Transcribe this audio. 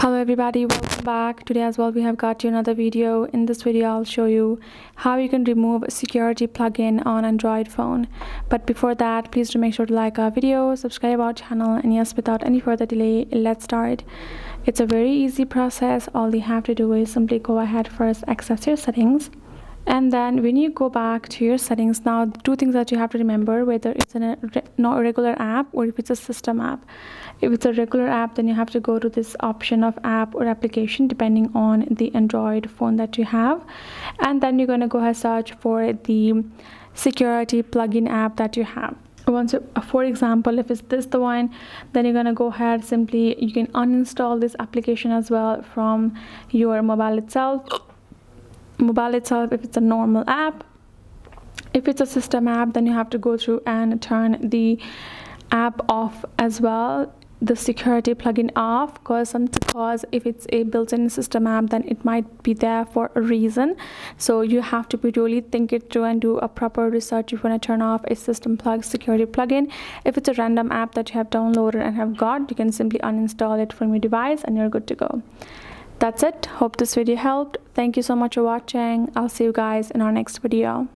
Hello everybody, welcome back. Today as well we have got you another video. In this video I'll show you how you can remove a security plugin on Android phone. But before that, please do make sure to like our video, subscribe our channel, and yes, without any further delay, let's start. It's a very easy process. All you have to do is simply go ahead, first access your settings, and then when you go back to your settings, now two things that you have to remember, whether it's a regular app or if it's a system app. If it's a regular app, then you have to go to this option of app or application depending on the Android phone that you have, and then you're going to go ahead search for the security plugin app that you have. Once for example, if it's the one, then you're going to go ahead, simply you can uninstall this application as well from your mobile itself if it's a normal app. If it's a system app, then you have to go through and turn the app off as well, the security plugin off, because if it's a built-in system app, then it might be there for a reason. So you have to really think it through and do a proper research if you want to turn off a security plugin. If it's a random app that you have downloaded and have got, you can simply uninstall it from your device and you're good to go. That's it. Hope this video helped. Thank you so much for watching. I'll see you guys in our next video.